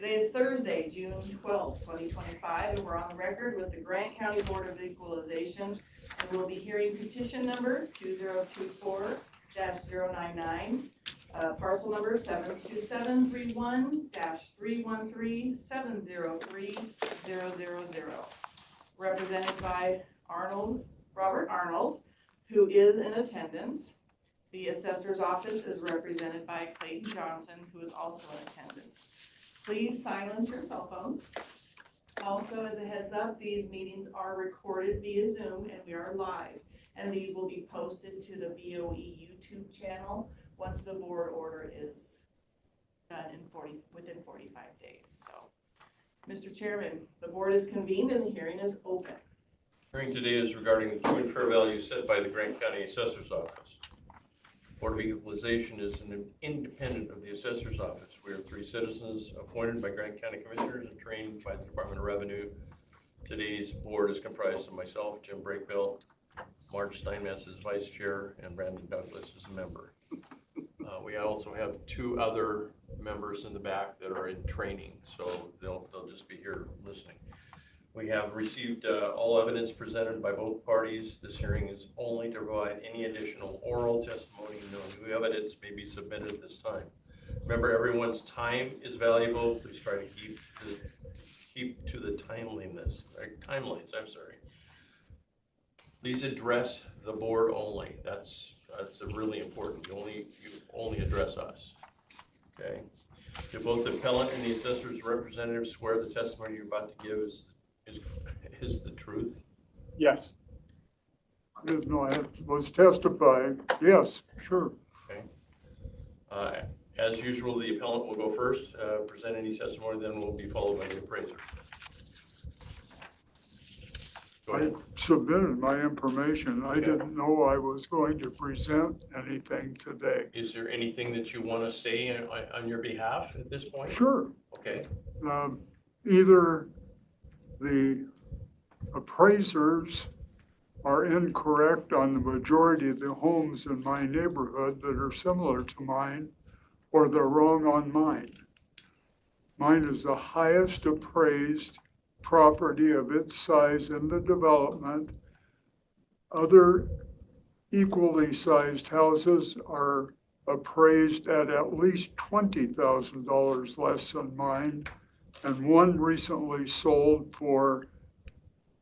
Today is Thursday, June 12th, 2025, and we're on the record with the Grant County Board of Equalization, and we'll be hearing petition number 2024-099, parcel number 72731-313-703-000, represented by Robert Arnold, who is in attendance. The assessor's office is represented by Clayton Johnson, who is also in attendance. Please silence your cell phones. Also, as a heads up, these meetings are recorded via Zoom and we are live. And these will be posted to the BOE YouTube channel once the board order is done within 45 days. So, Mr. Chairman, the board is convened and the hearing is open. Hearing today is regarding the joint fair value set by the Grant County Assessor's Office. Board of Equalization is an independent of the Assessor's Office. We are 3 citizens appointed by Grant County Commissioners and trained by the Department of Revenue. Today's board is comprised of myself, Jim Brakebill, Marge Steinmetz is vice chair, and Brandon Douglas is a member. We also have 2 other members in the back that are in training, so they'll just be here listening. We have received all evidence presented by both parties. This hearing is only to provide any additional oral testimony. No new evidence may be submitted at this time. Remember, everyone's time is valuable. Please try to keep to the timelines. Please address the board only. That's really important. You only address us. Okay. Do both the appellant and the assessor's representative swear the testimony you're about to give is the truth? Yes. No, I was testifying. Yes, sure. Okay. As usual, the appellant will go first, present any testimony, then will be followed by the appraiser. I submitted my information. I didn't know I was going to present anything today. Is there anything that you want to say on your behalf at this point? Sure. Okay. Either the appraisers are incorrect on the majority of the homes in my neighborhood that are similar to mine, or they're wrong on mine. Mine is the highest appraised property of its size in the development. Other equally sized houses are appraised at least $20,000 less than mine. And one recently sold for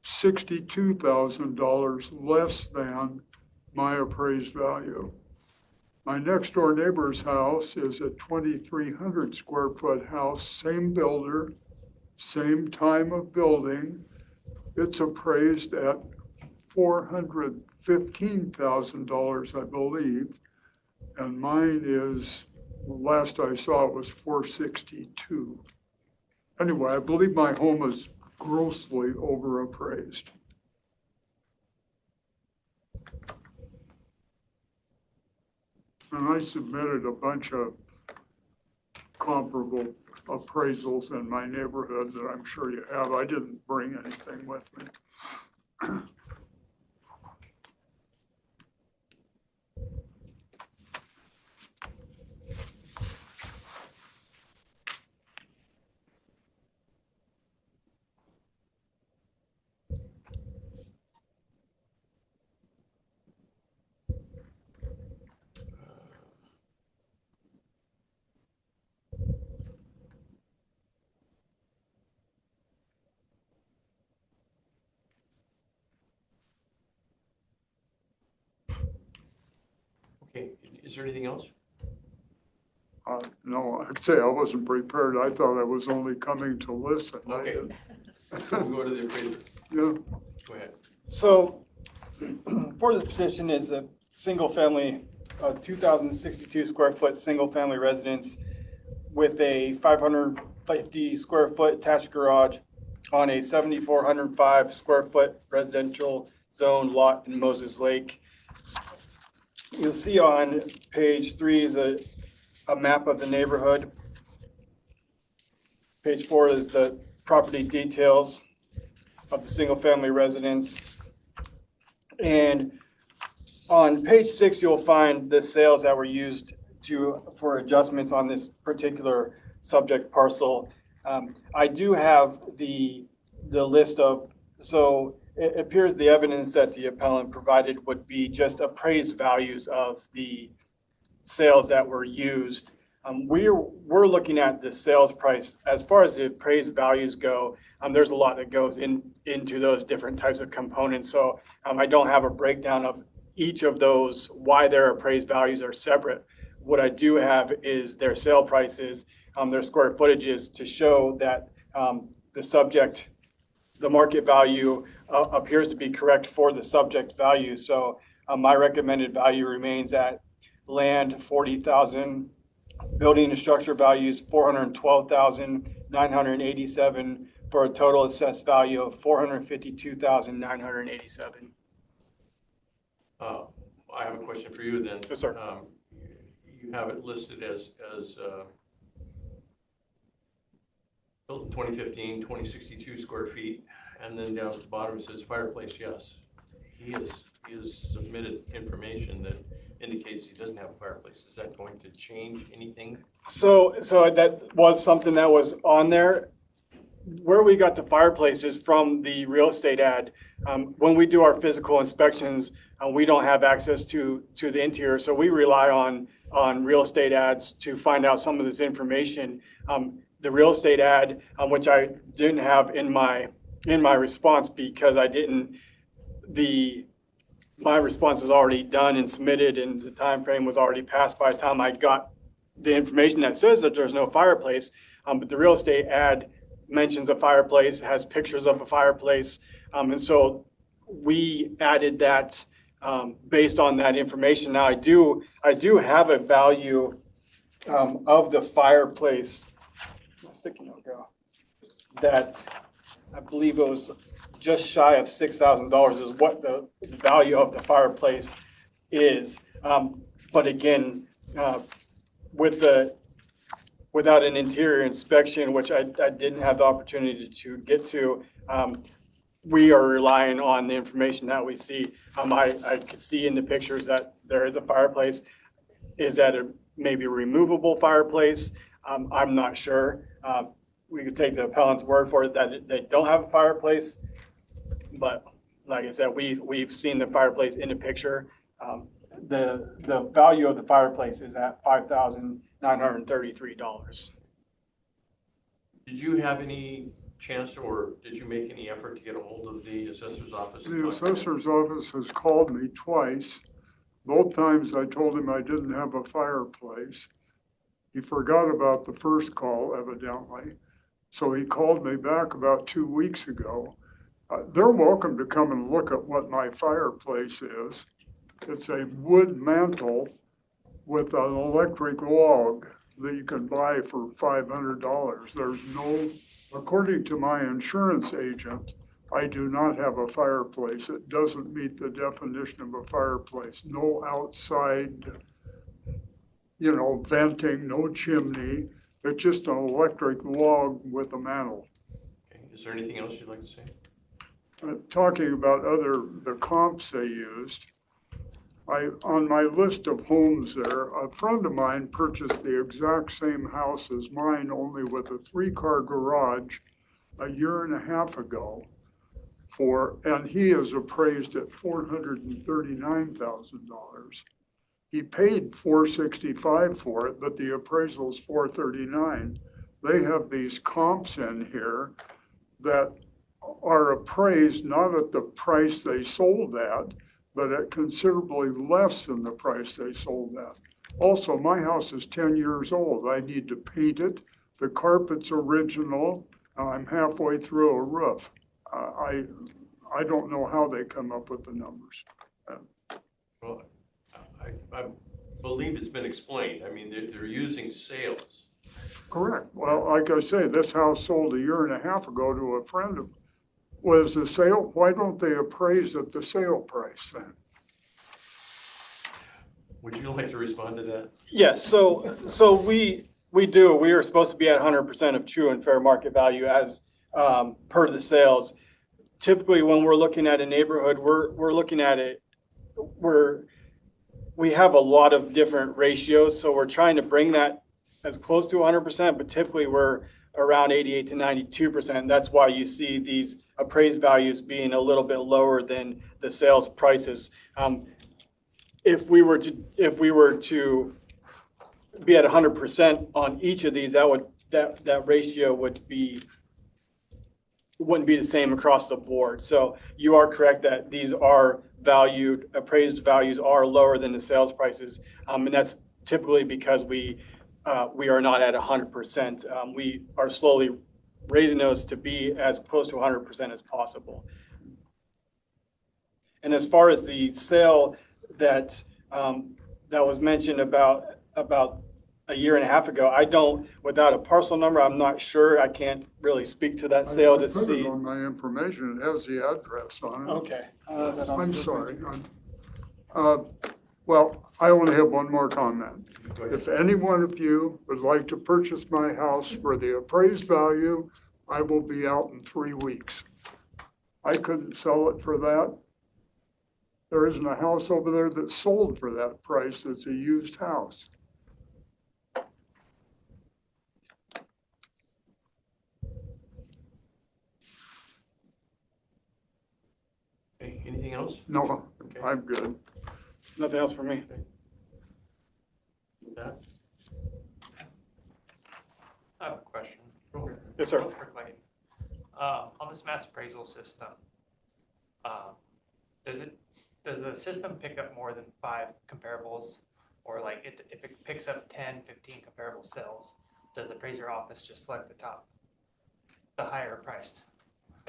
$62,000 less than my appraised value. My next door neighbor's house is a 2,300 square foot house, same builder, same time of building. It's appraised at $415,000, I believe. And mine is, last I saw it was $462,000. Anyway, I believe my home is grossly overappraised. And I submitted a bunch of comparable appraisals in my neighborhood that I'm sure you have. I didn't bring anything with me. Okay, is there anything else? No, I'd say I wasn't prepared. I thought I was only coming to listen. Okay. We'll go to the appraiser. Yeah. Go ahead. So, for the petition is a single family, 2,062 square foot single family residence with a 550 square foot attached garage on a 7,405 square foot residential zone lot in Moses Lake. You'll see on page 3 is a map of the neighborhood. Page 4 is the property details of the single family residence. And on page 6, you'll find the sales that were used for adjustments on this particular subject parcel. I do have the list of, so it appears the evidence that the appellant provided would be just appraised values of the sales that were used. We're looking at the sales price. As far as the appraised values go, there's a lot that goes into those different types of components. So I don't have a breakdown of each of those, why their appraised values are separate. What I do have is their sale prices, their square footages to show that the market value appears to be correct for the subject value. So my recommended value remains at land 40,000, building and structure values 412,987 for a total assessed value of 452,987. I have a question for you then. Yes, sir. You have it listed as 2015, 2062 square feet, and then down at the bottom it says fireplace, yes. He has submitted information that indicates he doesn't have a fireplace. Is that going to change anything? So that was something that was on there. Where we got the fireplace is from the real estate ad. When we do our physical inspections, we don't have access to the interior, so we rely on real estate ads to find out some of this information. The real estate ad, which I didn't have in my response because my response was already done and submitted, and the time frame was already passed by the time I got the information that says that there's no fireplace. But the real estate ad mentions a fireplace, has pictures of a fireplace, and so we added that based on that information. Now I do have a value of the fireplace. My sticky note go. That I believe it was just shy of $6,000 is what the value of the fireplace is. But again, without an interior inspection, which I didn't have the opportunity to get to, we are relying on the information that we see. I could see in the pictures that there is a fireplace. Is that maybe a removable fireplace? I'm not sure. We could take the appellant's word for it that they don't have a fireplace. But like I said, we've seen the fireplace in the picture. The value of the fireplace is at $5,933. Did you have any chance, or did you make any effort to get a hold of the assessor's office? The assessor's office has called me twice. Both times I told him I didn't have a fireplace. He forgot about the first call, evidently. So he called me back about 2 weeks ago. They're welcome to come and look at what my fireplace is. It's a wood mantle with an electric log that you can buy for $500. There's no, according to my insurance agent, I do not have a fireplace. It doesn't meet the definition of a fireplace. No outside, venting, no chimney. It's just an electric log with a mantle. Okay. Is there anything else you'd like to say? Talking about the comps they used, on my list of homes there, a friend of mine purchased the exact same house as mine, only with a 3-car garage a year and a half ago and he is appraised at $439,000. He paid $465,000 for it, but the appraisal is $439,000. They have these comps in here that are appraised not at the price they sold at, but at considerably less than the price they sold at. Also, my house is 10 years old. I need to paint it. The carpet's original. I'm halfway through a roof. I don't know how they come up with the numbers. Well, I believe it's been explained. I mean, they're using sales. Correct. Well, like I say, this house sold a year and a half ago to a friend of was the sale. Why don't they appraise at the sale price then? Would you like to respond to that? Yes. So we do. We are supposed to be at 100% of true and fair market value as per the sales. Typically, when we're looking at a neighborhood, we're looking at it. We have a lot of different ratios, so we're trying to bring that as close to 100%, but typically we're around 88 to 92%. That's why you see these appraised values being a little bit lower than the sales prices. If we were to be at 100% on each of these, that ratio wouldn't be the same across the board. So you are correct that these are appraised values are lower than the sales prices, and that's typically because we are not at 100%. We are slowly raising those to be as close to 100% as possible. And as far as the sale that was mentioned about a year and a half ago, without a parcel number, I'm not sure. I can't really speak to that sale to see. I put it on my information. It has the address on it. Okay. I'm sorry. Well, I only have one more comment. If any one of you would like to purchase my house for the appraised value, I will be out in 3 weeks. I couldn't sell it for that. There isn't a house over there that's sold for that price. It's a used house. Okay, anything else? No, Okay. I'm good. Nothing else for me. Yeah. I have a question. Yes, sir. For Clayton. On this mass appraisal system, does the system pick up more than 5 comparables? Or like if it picks up 10, 15 comparable sales, does the appraiser office just select the higher priced?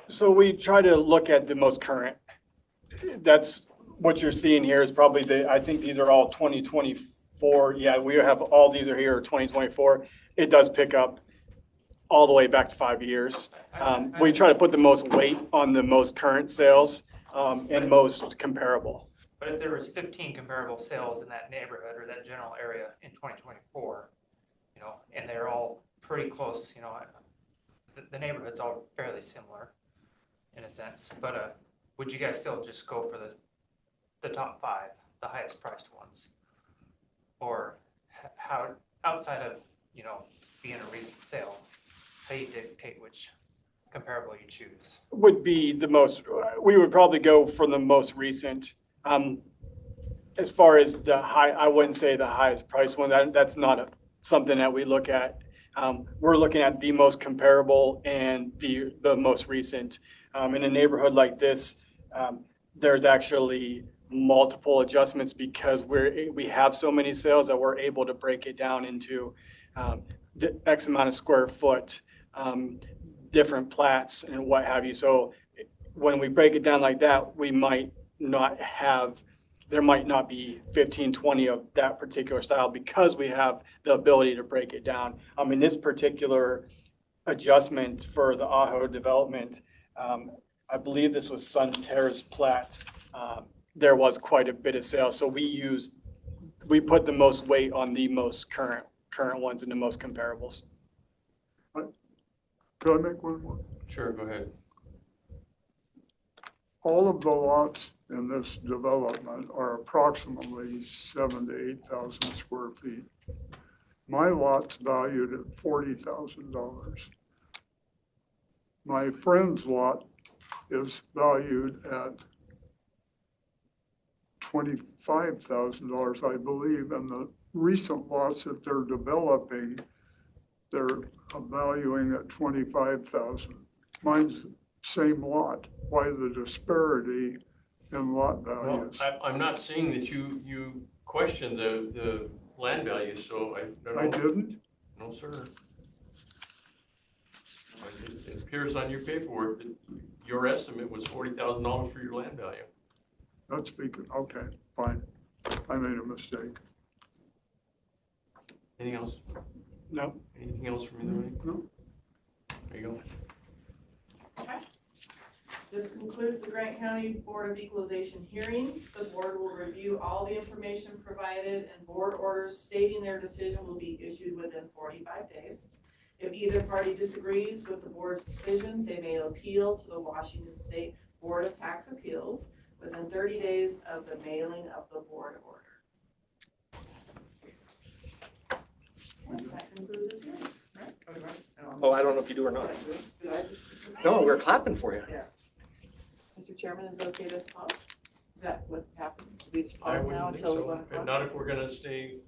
So we try to look at the most current. That's what you're seeing here is probably I think these are all 2024. Yeah, we have all these are here 2024. It does pick up all the way back to 5 years. We try to put the most weight on the most current sales and most comparable. But if there was 15 comparable sales in that neighborhood or that general area in 2024, and they're all pretty close, the neighborhood's all fairly similar in a sense, but would you guys still just go for the top 5, the highest priced ones? Or how, outside of, being a recent sale, how you dictate which comparable you choose? Would be the most, we would probably go for the most recent. As far as the I wouldn't say the highest price one. That's not something that we look at. We're looking at the most comparable and the most recent. In a neighborhood like this, there's actually multiple adjustments because we have so many sales that we're able to break it down into the X amount of square foot, different plats and what have you. So when we break it down like that, there might not be 15, 20 of that particular style because we have the ability to break it down. In this particular adjustment for the Ajo development, I believe this was Sun Terrace plat. There was quite a bit of sales. So we put the most weight on the most current ones and the most comparables. Could I make one more? Sure, go ahead. All of the lots in this development are approximately 7,000 to 8,000 square feet. My lot's valued at $40,000. My friend's lot is valued at $25,000, I believe, and the recent lots that they're developing, they're valuing at $25,000. Mine's the same lot. Why the disparity in lot Well, values? I'm not seeing that you question the land value, so I don't know. I didn't? No, sir. It appears on your paperwork that your estimate was $40,000 for your land value. That's speaking, okay, fine. I made a mistake. Anything else? No. Anything else from either of you? No. There you go. Okay. This concludes the Grant County Board of Equalization hearing. The board will review all the information provided and board orders stating their decision will be issued within 45 days. If either party disagrees with the board's decision, they may appeal to the Washington State Board of Tax Appeals within 30 days of the mailing of the board order. Okay, that concludes this hearing, right? Oh, you want- Oh, I don't know if you do or not. Did I? No, we're clapping for you. Mr. Chairman, is it okay to pause? Is that what happens? Do we just I pause now wouldn't think until we so, want to? and not if we're gonna stay.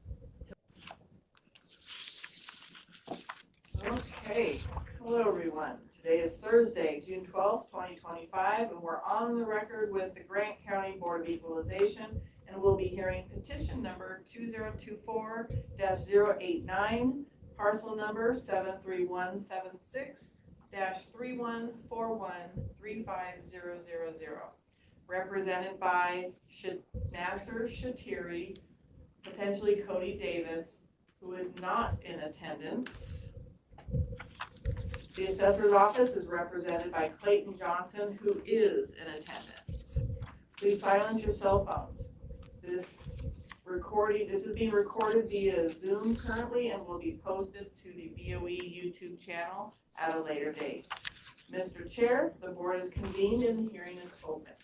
Okay, hello everyone. Today is Thursday, June 12th, 2025, and we're on the record with the Grant County Board of Equalization, and we'll be hearing petition number 2024-089, parcel number 73176-3141-35000, represented by Nasser Shatiri, potentially Cody Davis, who is not in attendance. The assessor's office is represented by Clayton Johnson, who is in attendance. Please silence your cell phones. This is being recorded via Zoom currently and will be posted to the BOE YouTube channel at a later date. Mr. Chair, the board is convened and the hearing is open.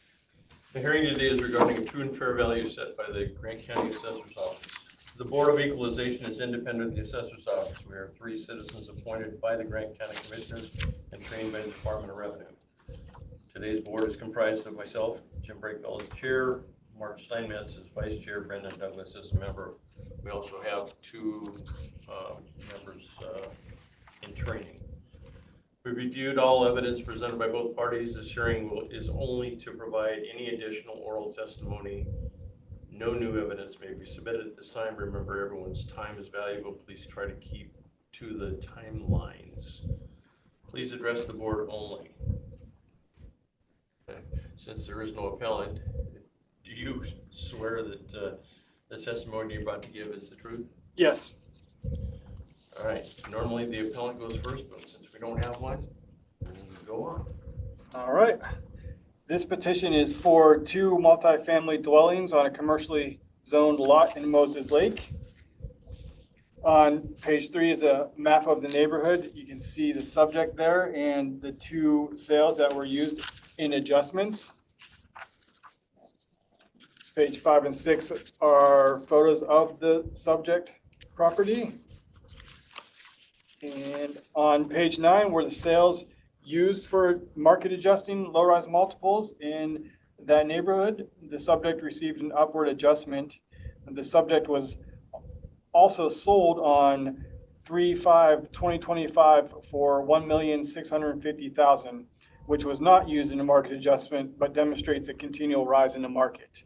The hearing today is regarding a true and fair value set by the Grant County Assessor's Office. The Board of Equalization is independent of the Assessor's Office. We are 3 citizens appointed by the Grant County Commissioners and trained by the Department of Revenue. Today's board is comprised of myself, Jim Breakbell as chair, Mark Steinmetz as vice chair, Brendan Douglas as a member. We also have 2 members in training. We reviewed all evidence presented by both parties. This hearing is only to provide any additional oral testimony. No new evidence may be submitted at this time. Remember, everyone's time is valuable. Please try to keep to the timelines. Please address the board only. Since there is no appellant, do you swear that the testimony you're about to give is the truth? Yes. All right. Normally the appellant goes first, but since we don't have one, go on. All right. This petition is for 2 multifamily dwellings on a commercially zoned lot in Moses Lake. On page 3 is a map of the neighborhood. You can see the subject there and the 2 sales that were used in adjustments. Page 5 and 6 are photos of the subject property. And on page 9 were the sales used for market adjusting low-rise multiples in that neighborhood. The subject received an upward adjustment. The subject was also sold on 3/5/2025 for $1,650,000, which was not used in a market adjustment, but demonstrates a continual rise in the market.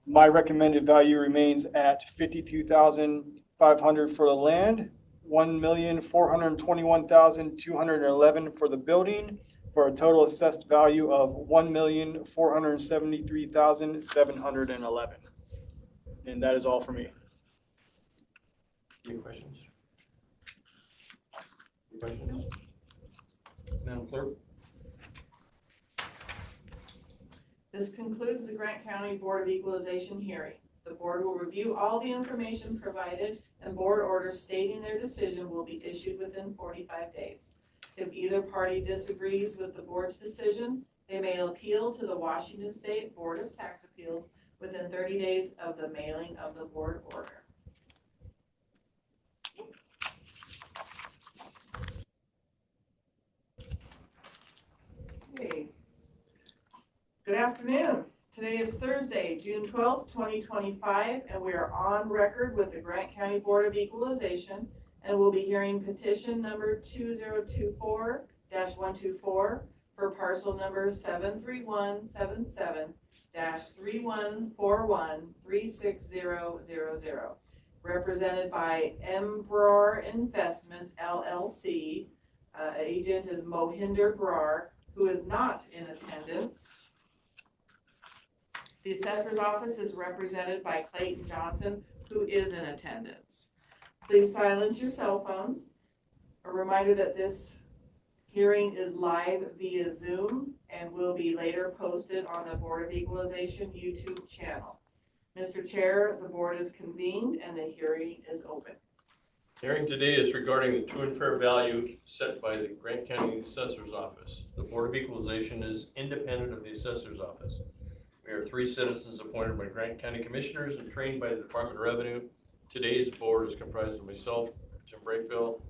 My recommended value remains at $52,500 for the land, $1,421,211 for the building, for a total assessed value of $1,473,711. And that is all for me. Any questions? Any questions? Madam Clerk? This concludes the Grant County Board of Equalization hearing. The board will review all the information provided, and board orders stating their decision will be issued within 45 days. If either party disagrees with the board's decision, they may appeal to the Washington State Board of Tax Appeals within 30 days of the mailing of the board order. Okay. Good afternoon. Today is Thursday, June 12th, 2025, and we are on record with the Grant County Board of Equalization, and we'll be hearing petition number 2024-124 for parcel number 73177-3141-36000, represented by Brar Investments LLC. Agent is Mohinder Brar, who is not in attendance. The assessor's office is represented by Clayton Johnson, who is in attendance. Please silence your cell phones. A reminder that this hearing is live via Zoom and will be later posted on the Board of Equalization YouTube channel. Mr. Chair, the board is convened and the hearing is open. Hearing today is regarding the true and fair value set by the Grant County Assessor's Office. The Board of Equalization is independent of the Assessor's Office. We are 3 citizens appointed by Grant County Commissioners and trained by the Department of Revenue. Today's board is comprised of myself, Jim Brayfield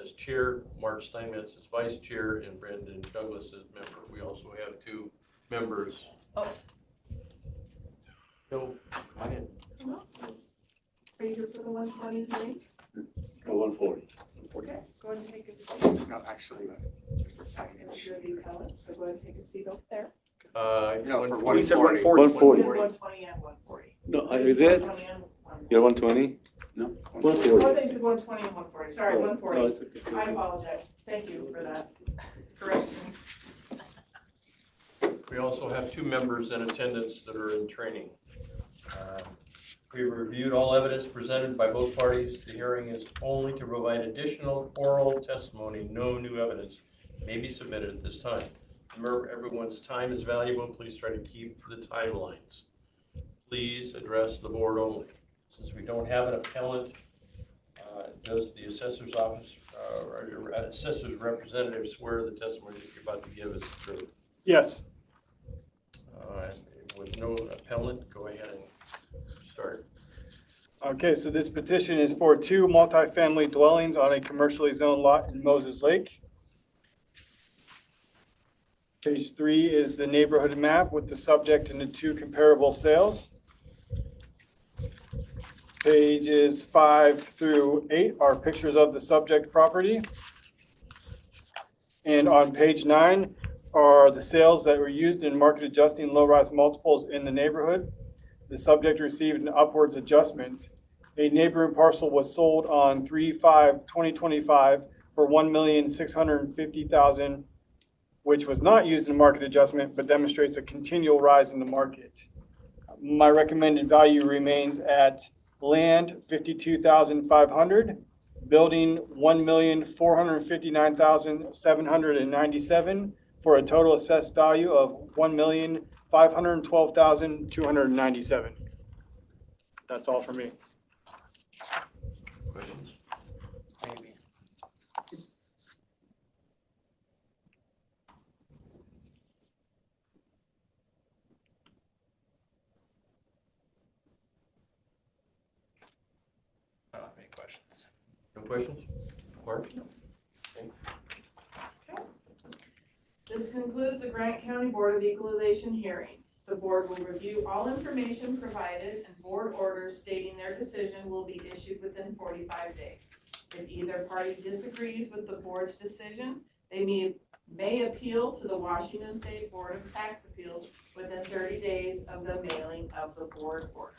as chair, Mark Steinmetz as vice chair, and Brandon Douglas as member. We also have two members. Oh. No, come on in. Are you here for the 120 hearing? 140. Okay, go ahead and take a seat. No, actually, there's a If signage. you're the appellant, so go ahead and take a seat up there. No, for 140. He said 140. 140. You said 120 and 140. No, You is said it? 120 and 140. You're 120? No? Oh, I 140. thought you said 120 and 140. Sorry, 140. No, it's okay. I apologize. Thank you for that correction. We also have two members in attendance that are in training. We reviewed all evidence presented by both parties. The hearing is only to provide additional oral testimony. No new evidence may be submitted at this time. Remember, everyone's time is valuable. Please try to keep the timelines. Please address the board only. Since we don't have an appellant, does the assessor's office or your assessor's representative swear the testimony that you're about to give is true? Yes. With no appellant, go ahead and start. Okay, so this petition is for 2 multifamily dwellings on a commercially zoned lot in Moses Lake. Page 3 is the neighborhood map with the subject and the 2 comparable sales. Pages 5 through 8 are pictures of the subject property. And on page 9 are the sales that were used in market adjusting low-rise multiples in the neighborhood. The subject received an upwards adjustment. A neighboring parcel was sold on 3/5/2025 for $1,650,000, which was not used in market adjustment, but demonstrates a continual rise in the market. My recommended value remains at land $52,500, building $1,459,797 for a total assessed value of $1,512,297. That's all for me. Questions? Maybe. I don't have any questions. No questions? Mark? This concludes the Grant County Board of Equalization hearing. The board will review all information provided and board orders stating their decision will be issued within 45 days. If either party disagrees with the board's decision, they may appeal to the Washington State Board of Tax Appeals within 30 days of the mailing of the board order.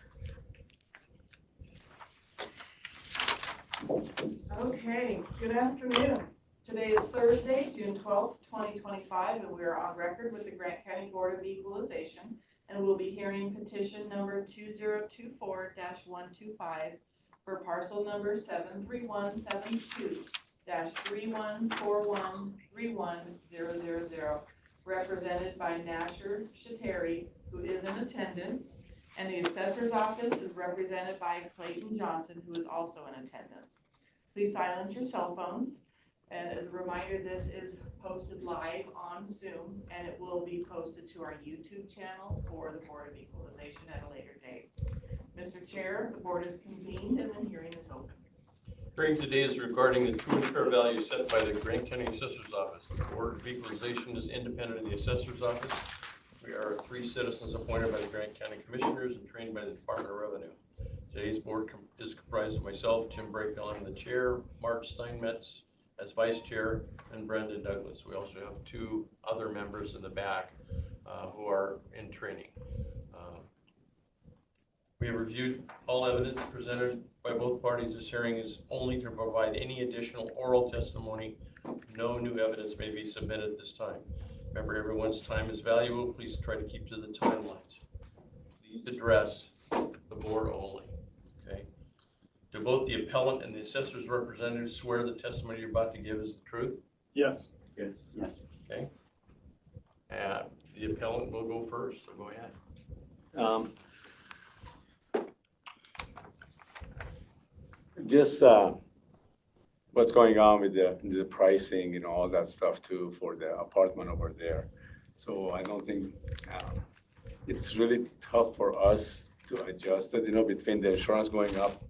Okay, good afternoon. Today is Thursday, June 12th, 2025, and we are on record with the Grant County Board of Equalization, and we'll be hearing petition number 2024-125 for parcel number 73172-314131-000, represented by Nasher Shateri, who is in attendance, and the assessor's office is represented by Clayton Johnson, who is also in attendance. Please silence your cell phones. And as a reminder, this is posted live on Zoom, and it will be posted to our YouTube channel for the Board of Equalization at a later date. Mr. Chair, the board is convened and the hearing is open. Hearing today is regarding the true and fair value set by the Grant County Assessor's Office. The Board of Equalization is independent of the Assessor's Office. We are 3 citizens appointed by the Grant County Commissioners and trained by the Department of Revenue. Today's board is comprised of myself, Jim Brayfield, I'm the chair, Mark Steinmetz as vice chair, and Brandon Douglas. We also have 2 other members in the back who are in training. We have reviewed all evidence presented by both parties. This hearing is only to provide any additional oral testimony. No new evidence may be submitted at this time. Remember, everyone's time is valuable. Please try to keep to the timelines. Please address the board only. Okay? Do both the appellant and the assessor's representative swear the testimony you're about to give is the truth? Yes. Yes. Okay. The appellant will go first, so go ahead. Just what's going on with the pricing and all that stuff too for the apartment over there. So I don't think it's really tough for us to adjust it, between the insurance going up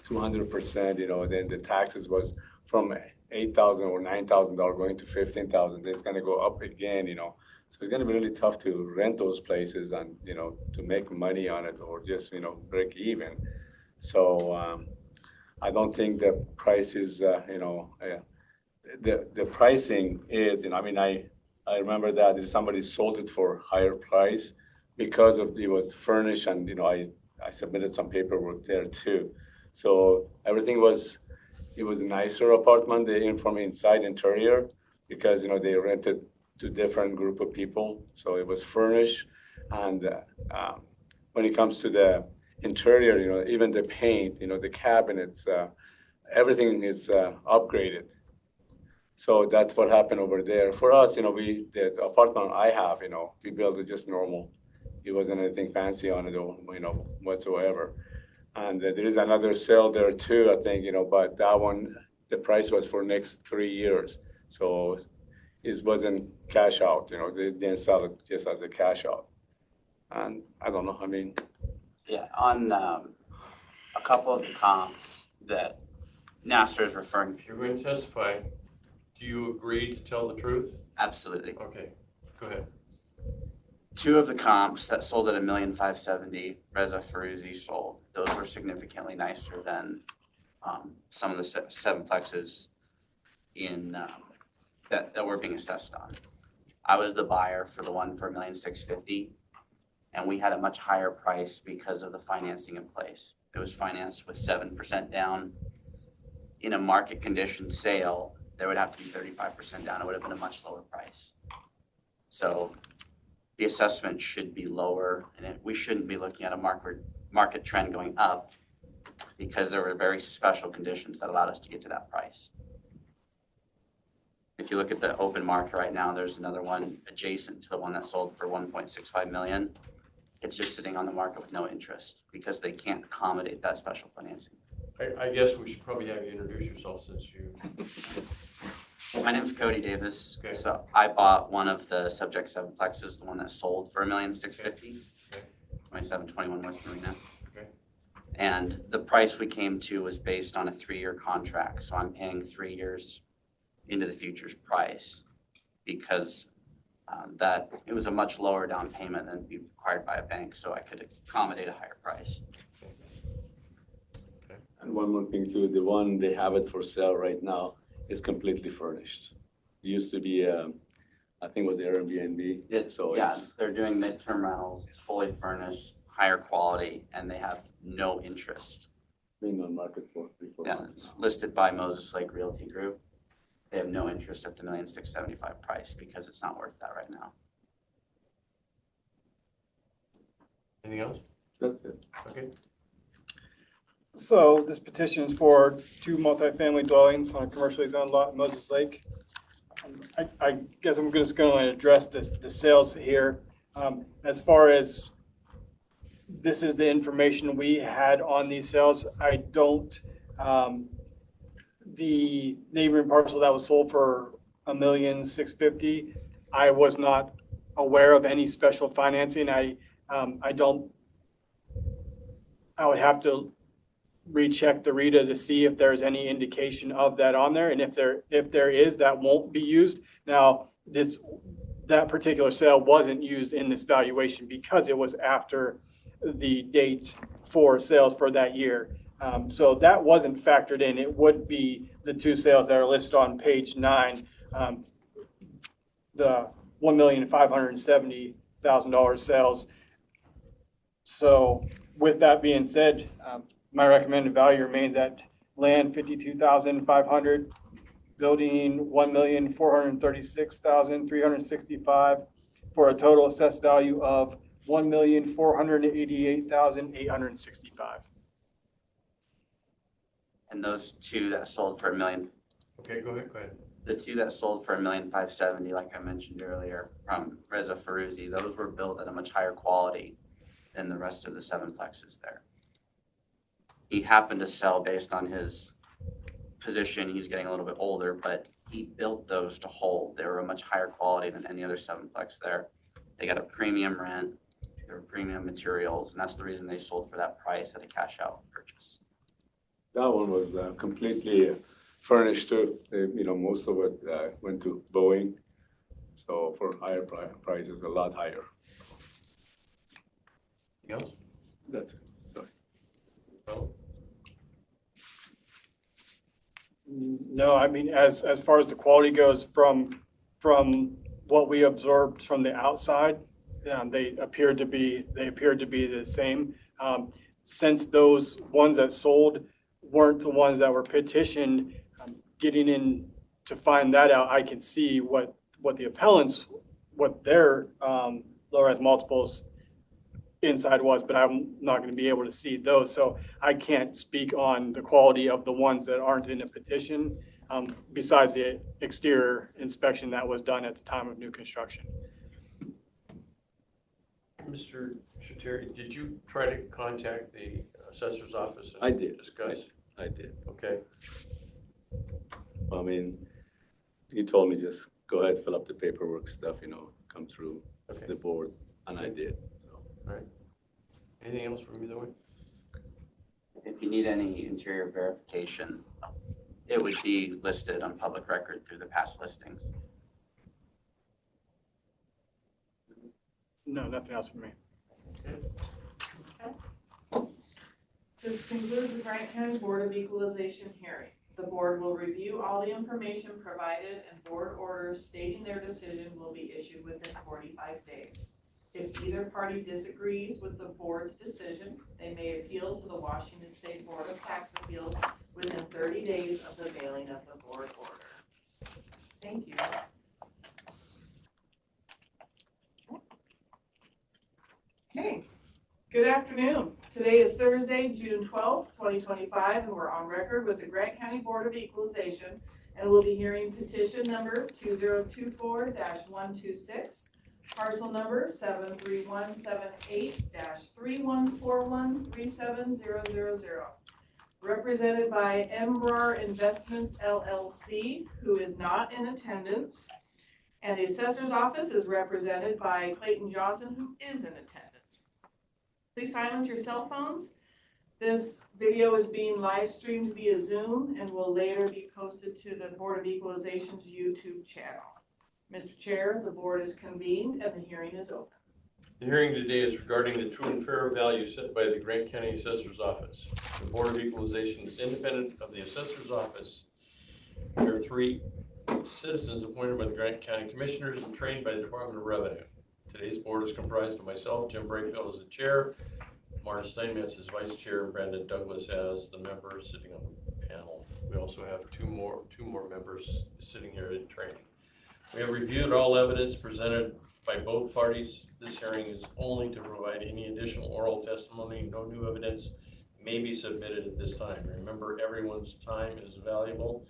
200%, then the taxes was from $8,000 or $9,000 going to $15,000. Then it's gonna go up again, So it's gonna be really tough to rent those places and, to make money on it or just, break even. So I don't think the price is, the pricing is, I remember that somebody sold it for higher price because it was furnished and, I submitted some paperwork there too. So everything it was a nicer apartment, from inside interior, because, they rented to different group of people. So it was furnished. And when it comes to the interior, even the paint, the cabinets, everything is upgraded. So that's what happened over there. For us, the apartment I have, we built it just normal. It wasn't anything fancy on it, whatsoever. And there is another sale there too, I think, but that one, the price was for next 3 years. So it wasn't cash out, they didn't sell it just as a cash out. And I don't know, Yeah, on a couple of the comps that Nasser is referring If you're going to testify, do you agree to tell the truth? absolutely. Okay, go ahead. 2 of the comps that sold at $1,570,000, Reza Feruzi sold. Those were significantly nicer than some of the sevenplexes in that were being assessed on. I was the buyer for the one for $1,650,000, and we had a much higher price because of the financing in place. It was financed with 7% down. In a market condition sale, there would have to be 35% down. It would have been a much lower price. So the assessment should be lower, and we shouldn't be looking at a market trend going up because there were very special conditions that allowed us to get to that price. If you look at the open market right now, there's another one adjacent to the one that sold for $1.65 million. It's just sitting on the market with no interest because they can't accommodate that special financing. I guess we should probably have you introduce yourself since you. My name is Cody Davis. Okay. So I bought one of the subject sevenplexes, the one that sold for $1,650,000, Okay. 2721 West Marina. Okay. And the price we came to was based on a 3-year contract. So I'm paying 3 years into the future's price because that it was a much lower down payment than be required by a bank, so I could accommodate a higher price. And one more thing too, the one they have it for sale right now is completely furnished. It used to be, I think it was Airbnb. They're doing midterm rentals. It's fully furnished, higher quality, and they have no interest. Been on market for 3-4 months It's now. listed by Moses Lake Realty Group. They have no interest at the $1,675,000 price because it's not worth that right now. Anything else? That's it. Okay. So this petition is for 2 multifamily dwellings on a commercially zoned lot in Moses Lake. I guess I'm just going to address the sales here. As far as this is the information we had on these sales, I don't, the neighboring parcel that was sold for $1,650,000, I was not aware of any special financing. I would have to recheck the RETA to see if there's any indication of that on there, and if there is, that won't be used. Now, that particular sale wasn't used in this valuation because it was after the date for sales for that year. So that wasn't factored in. It would be the 2 sales that are listed on page 9, the $1,570,000 sales. So with that being said, my recommended value remains at land $52,500, building $1,436,365, for a total assessed value of $1,488,865. And those 2 that sold for $1 million, Okay, go ahead. the 2 that sold for $1,570,000, like I mentioned earlier, from Reza Feruzi, those were built at a much higher quality than the rest of the sevenplexes there. He happened to sell based on his position. He's getting a little bit older, but he built those to hold. They were a much higher quality than any other sevenplex there. They got a premium rent, they were premium materials, and that's the reason they sold for that price at a cash out purchase. That one was completely furnished too. Most of it went to Boeing. So for higher prices, a lot higher. Anything else? That's it. Sorry. Well, No, I mean, as far as the quality goes from what we absorbed from the outside, they appeared to be the same. Since those ones that sold weren't the ones that were petitioned, getting in to find that out, I can see what the appellants, what their low-rise multiples inside was, but I'm not going to be able to see those. So I can't speak on the quality of the ones that aren't in a petition, besides the exterior inspection that was done at the time of new construction. Mr. Shateri, did you try to contact the assessor's office? And I did. discuss? I did. Okay. I mean, he told me just go ahead, fill up the paperwork stuff, come through Okay. the board, and I did. So All right. Anything else from either one? If you need any interior verification, it would be listed on public record through the past listings. No, nothing else from me. This concludes the Grant County Board of Equalization hearing. The board will review all the information provided and board orders stating their decision will be issued within 45 days. If either party disagrees with the board's decision, they may appeal to the Washington State Board of Tax Appeals within 30 days of the mailing of the board order. Thank you. Okay, good afternoon. Today is Thursday, June 12th, 2025, and we're on record with the Grant County Board of Equalization, and we'll be hearing petition number 2024-126, parcel number 73178-31413700, represented by Embrar Investments LLC, who is not in attendance, and the assessor's office is represented by Clayton Johnson, who is in attendance. Please silence your cell phones. This video is being live streamed via Zoom and will later be posted to the Board of Equalization's YouTube channel. Mr. Chair, the board is convened and the hearing is open. The hearing today is regarding the true and fair value set by the Grant County Assessor's Office. The Board of Equalization is independent of the Assessor's Office. There are 3 citizens appointed by the Grant County Commissioners and trained by the Department of Revenue. Today's board is comprised of myself, Jim Brakefield as the chair, Martin Steinmetz as vice chair, and Brandon Douglas as the member sitting on the panel. We also have two more members sitting here in training. We have reviewed all evidence presented by both parties. This hearing is only to provide any additional oral testimony. No new evidence may be submitted at this time. Remember, everyone's time is valuable.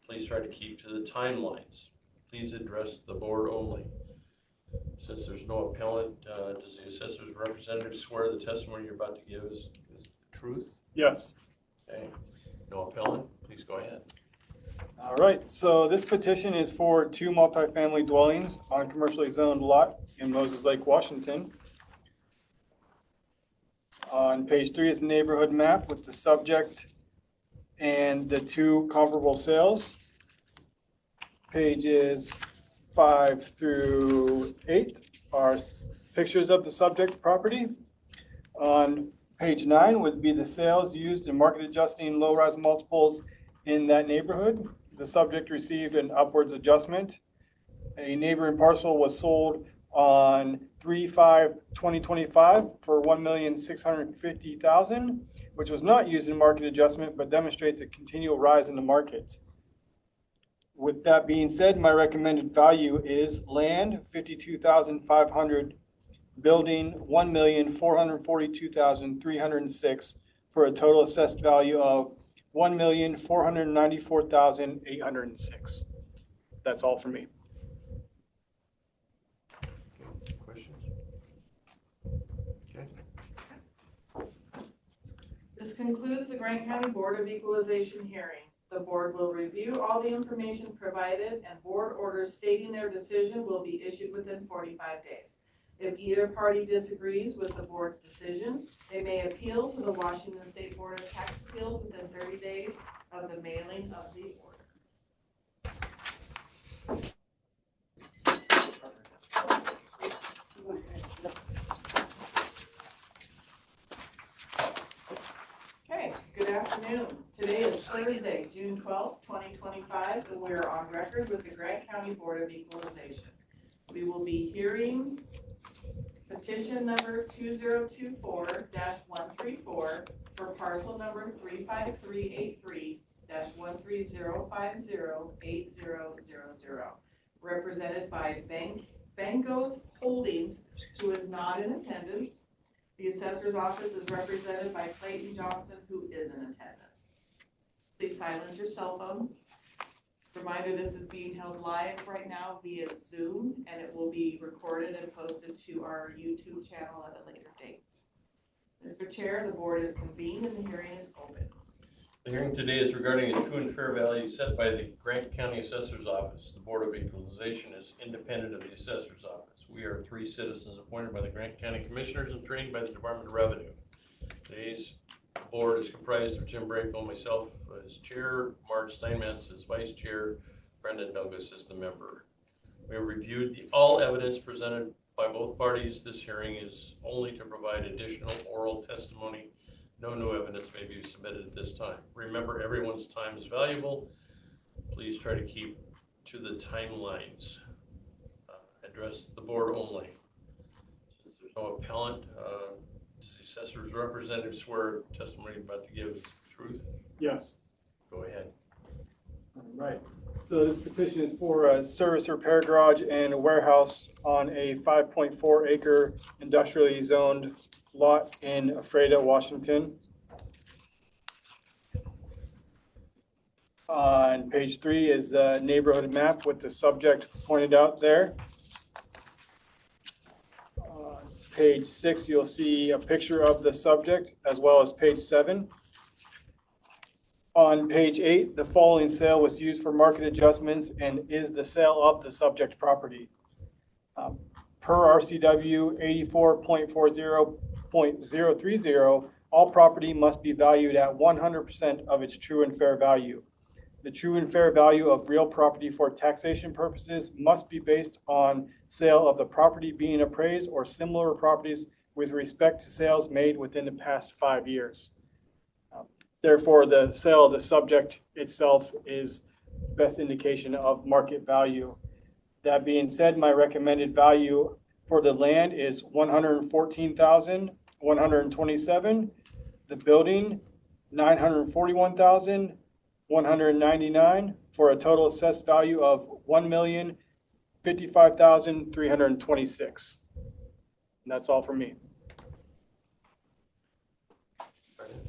Please try to keep to the timelines. Please address the board only. Since there's no appellant, does the assessor's representative swear the testimony you're about to give is the truth? Yes. Okay. No appellant, please go ahead. All right, so this petition is for 2 multifamily dwellings on a commercially zoned lot in Moses Lake, Washington. On page 3 is the neighborhood map with the subject and the 2 comparable sales. Pages 5 through 8 are pictures of the subject property. On page 9 would be the sales used in market adjusting low-rise multiples in that neighborhood. The subject received an upwards adjustment. A neighboring parcel was sold on 3/5/2025 for $1,650,000, which was not used in market adjustment, but demonstrates a continual rise in the market. With that being said, my recommended value is land, $52,500, building, $1,442,306, for a total assessed value of $1,494,806. That's all for me. Questions? Okay. This concludes the Grant County Board of Equalization hearing. The board will review all the information provided and board orders stating their decision will be issued within 45 days. If either party disagrees with the board's decision, they may appeal to the Washington State Board of Tax Appeals within 30 days of the mailing of the order. Okay, good afternoon. Today is Thursday, June 12th, 2025, and we are on record with the Grant County Board of Equalization. We will be hearing petition number 2024-134 for parcel number 35383-130508000, represented by Bangos Holdings, who is not in attendance. The assessor's office is represented by Clayton Johnson, who is in attendance. Please silence your cell phones. Reminder, this is being held live right now via Zoom, and it will be recorded and posted to our YouTube channel at a later date. Mr. Chair, the board is convened and the hearing is open. The hearing today is regarding a true and fair value set by the Grant County Assessor's Office. The Board of Equalization is independent of the Assessor's Office. We are 3 citizens appointed by the Grant County Commissioners and trained by the Department of Revenue. Today's board is comprised of Jim Brayko, myself as chair, Marge Steinmetz as vice chair, Brendan Douglas as the member. We have reviewed all evidence presented by both parties. This hearing is only to provide additional oral testimony. No new evidence may be submitted at this time. Remember, everyone's time is valuable. Please try to keep to the timelines. Address the board only. Since there's no appellant, does the assessor's representative swear testimony about to give is the truth? Yes. Go ahead. All right. So this petition is for a service repair garage and a warehouse on a 5.4 acre industrially zoned lot in Ephrata, Washington. On page 3 is the neighborhood map with the subject pointed out there. On page 6, you'll see a picture of the subject, as well as page 7. On page 8, the following sale was used for market adjustments and is the sale of the subject property. Per RCW 84.40.030, all property must be valued at 100% of its true and fair value. The true and fair value of real property for taxation purposes must be based on sale of the property being appraised or similar properties with respect to sales made within the past 5 years. Therefore, the sale of the subject itself is best indication of market value. That being said, my recommended value for the land is $114,127. The building, $941,199 for a total assessed value of $1,055,326. And that's all for me. Where did it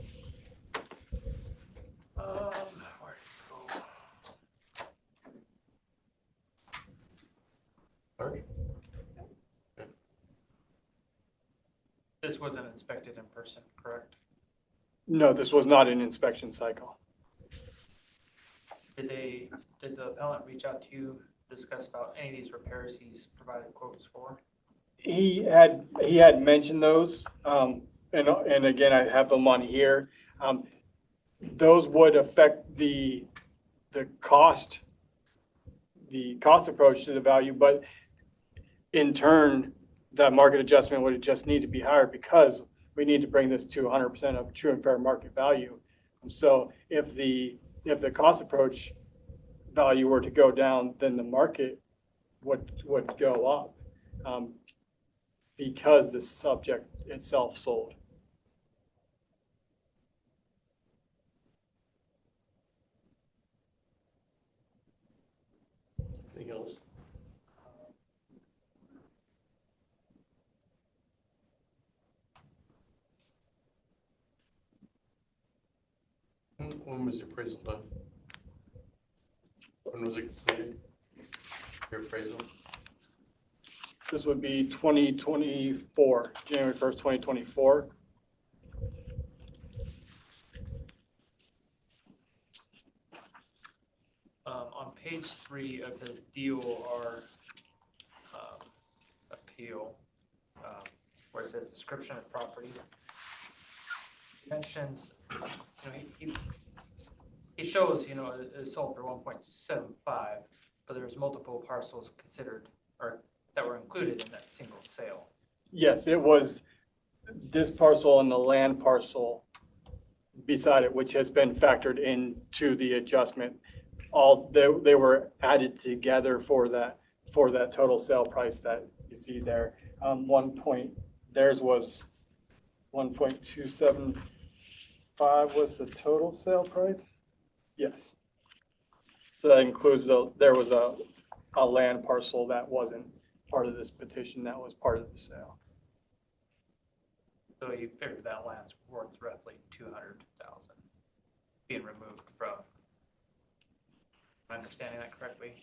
go? Marge? This wasn't inspected in person, correct? No, this was not an inspection cycle. Did the appellant reach out to you, discuss about any of these repairs he's provided quotes for? He had mentioned those, and again, I have them on here. Those would affect the cost approach to the value, but in turn, that market adjustment would just need to be higher because we need to bring this to 100% of true and fair market value. So if the cost approach value were to go down, then the market would go up because the subject itself sold. Anything else? When was the appraisal done? When was it completed? Your appraisal? This would be 2024, January 1st, 2024. On page 3 of his DOR appeal, where it says description of property. Mentions, you know, he shows, you know, it sold for 1.75, but there's multiple parcels considered, or that were included in that single sale. Yes, it was this parcel and the land parcel beside it, which has been factored into the adjustment. They were added together for that total sale price that you see there. Theirs was 1.275 was the total sale price? Yes. So that includes there was a land parcel that wasn't part of this petition, that was part of the sale. So you figured that land's worth roughly 200,000 being removed from. Am I understanding that correctly?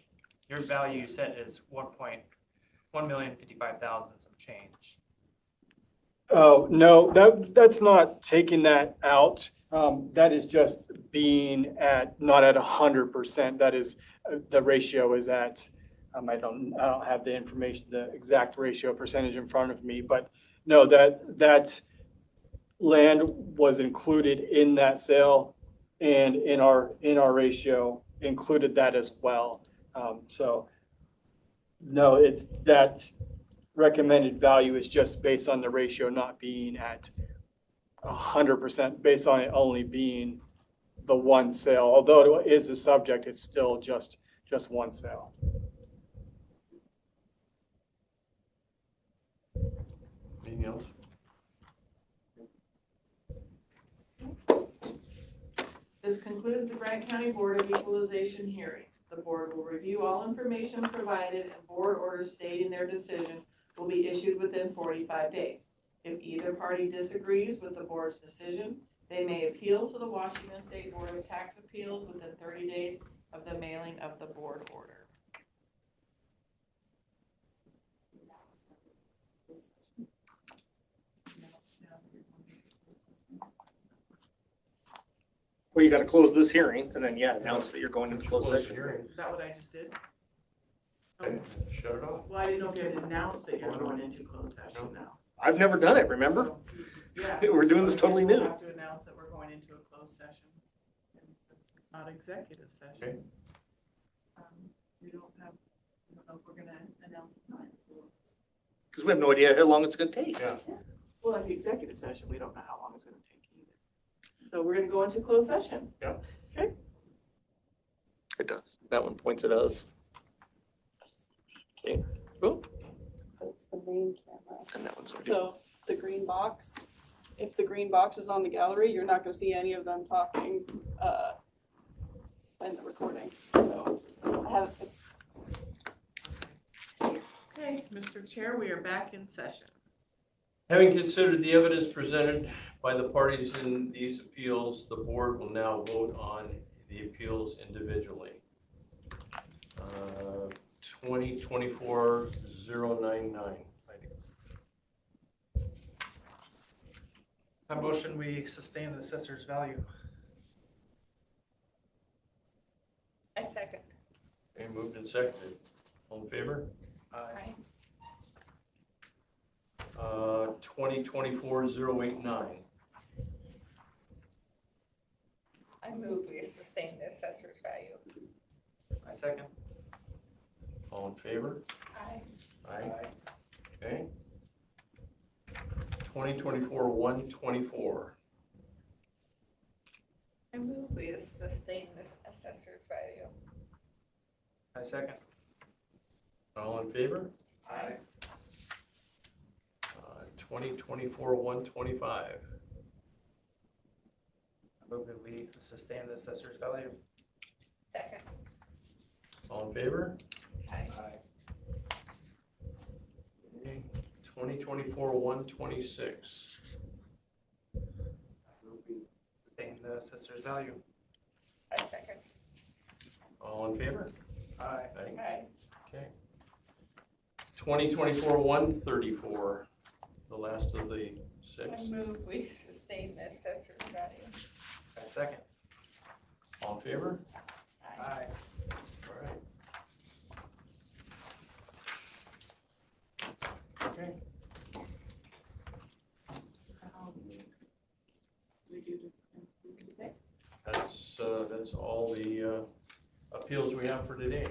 Your value you said is 1,155,000 some change. Oh, no, that's not taking that out. That is just being not at 100%. That is, the ratio is at, I don't have the information, the exact ratio percentage in front of me, but no, that land was included in that sale, and in our ratio included that as well. So no, it's that recommended value is just based on the ratio not being at 100%, based on it only being the one sale. Although it is the subject, it's still just one sale. Anything else? This concludes the Grant County Board of Equalization hearing. The board will review all information provided, and board orders stating their decision will be issued within 45 days. If either party disagrees with the board's decision, they may appeal to the Washington State Board of Tax Appeals within 30 days of the mailing of the board order. Well, you gotta close this hearing and then, yeah, announce that you're going into closed Close session. hearing. Is that what I just did? Okay, shut it off. Well, I didn't know if you had announced that you're going into closed session now. I've never done it, remember? Yeah. We're doing this So I totally guess we'll new. have to announce that we're going into a closed session. It's not executive session. Okay. We don't know if we're gonna announce a time. Because we have no idea how long it's gonna take. Yeah. Well, like the executive session, we don't know how long it's gonna take either. So we're gonna go into closed session. It does. That one points at us. Okay, boom, That's the main camera. and that one's already. So the green box, if the green box is on the gallery, you're not gonna see any of them talking in the recording. So I have, Okay, Mr. Chair, we are back in session. Having considered the evidence presented by the parties in these appeals, the board will now vote on the appeals individually. 2024-099. I motion we sustain the assessor's value. I second. Okay, moved and seconded. All in favor? Aye. 2024-089. I move we sustain the assessor's value. I second. All in favor? Aye. Aye. Okay. 2024-124. I move we sustain this assessor's value. I second. All in favor? Aye. 2024-125. I move that we sustain the assessor's value. Second. All in favor? Aye. Okay. 2024-126. Sustain the assessor's value. I second. All in favor? Aye. Aye. Okay. 2024-134, the last of the six. I move we sustain the assessor's value. I second. All in favor? Aye. All right. Okay. you to today. That's all the appeals we have for today.